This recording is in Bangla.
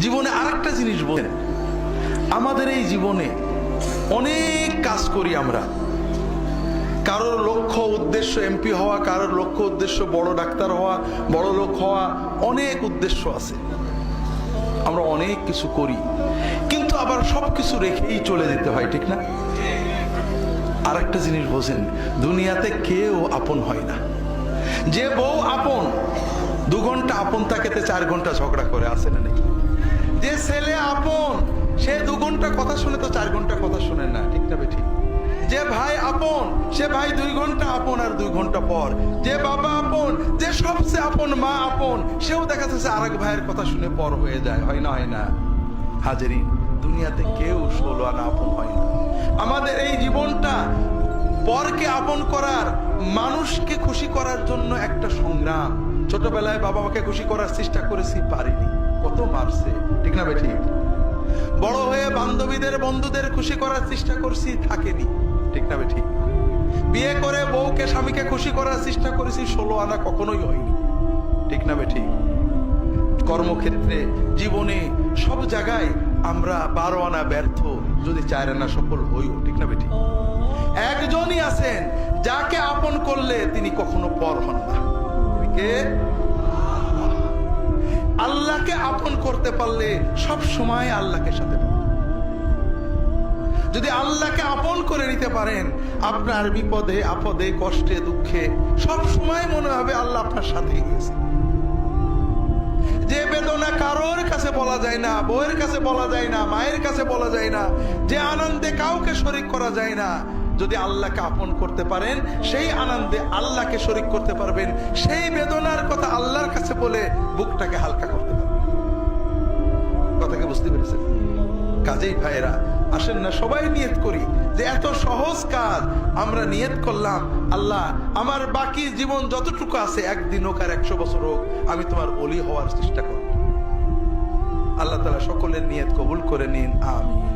জীবনে আরেকটা জিনিস বলেন, আমাদের এই জীবনে অনেক কাজ করি আমরা। কারোর লক্ষ্য উদ্দেশ্য এমপি হওয়া, কারোর লক্ষ্য উদ্দেশ্য বড় ডাক্তার হওয়া, বড় লোক হওয়া, অনেক উদ্দেশ্য আছে। আমরা অনেক কিছু করি, কিন্তু আবার সবকিছু রেখেই চলে যেতে হয়, ঠিক না? আর একটা জিনিস বোঝেন, দুনিয়াতে কেউ আপন হয় না। যে বউ আপন, 2 ঘন্টা আপন থাকেতে 4 ঘন্টা ঝগড়া করে, আছে না নাকি? যে ছেলে আপন, সে 2 ঘন্টা কথা শুনে তো 4 ঘন্টা কথা শুনে না, ঠিক না ঠিক? যে ভাই আপন, সে ভাই 2 ঘন্টা আপন আর 2 ঘন্টা পর। যে বাবা আপন, যে সবচেয়ে আপন মা আপন, সেও দেখা যাচ্ছে আরেক ভাইয়ের কথা শুনে পর হয়ে যায়, হয় না? হয় না হাজেরিন, দুনিয়াতে কেউ 16 আনা আপন হয় না। আমাদের এই জীবনটা পরকে আপন করার, মানুষকে খুশি করার জন্য একটা সংগ্রাম। ছোটবেলায় বাবা মাকে খুশি করার চেষ্টা করেছি, পারিনি, কত মারছে, ঠিক না ঠিক? বড় হয়ে বান্ধবীদের বন্ধুদের খুশি করার চেষ্টা করছি, থাকেনি, ঠিক না ঠিক? বিয়ে করে বউকে স্বামীকে খুশি করার চেষ্টা করেছি, 16 আনা কখনোই হয়নি, ঠিক না ঠিক? কর্মক্ষেত্রে, জীবনে, সব জায়গায় আমরা 12 আনা ব্যর্থ, যদি 4 আনা সফল হইও, ঠিক না ঠিক? একজনই আছেন যাকে আপন করলে তিনি কখনো পর হন না, কে? আল্লাহকে আপন করতে পারলে সব সময় আল্লাহকে সাথে পাবেন। যদি আল্লাহকে আপন করে নিতে পারেন, আপনার বিপদে আপদে কষ্টে দুঃখে সব সময় মনে হবে আল্লাহ আপনার সাথে গেছে। যে বেদনা কারোর কাছে বলা যায় না, বউয়ের কাছে বলা যায় না, মায়ের কাছে বলা যায় না, যে আনন্দে কাউকে শরীক করা যায় না, যদি আল্লাহকে আপন করতে পারেন, সেই আনন্দে আল্লাহকে শরীক করতে পারবেন, সেই বেদনার কথা আল্লাহর কাছে বলে বুকটাকে হালকা করতে পারবেন। কথাকে বুঝতে পেরেছেন? কাজেই ভাইরা, আসেন না সবাই নিয়ত করি যে এত সহজ কাজ আমরা নিয়ত করলাম, আল্লাহ আমার বাকি জীবন যতটুকু আছে, 1 দিন হোক আর 100 বছর হোক, আমি তোমার ওলি হওয়ার চেষ্টা করব। আল্লাহ তাআলা সকলের নিয়ত কবুল করে নিন, আমিন।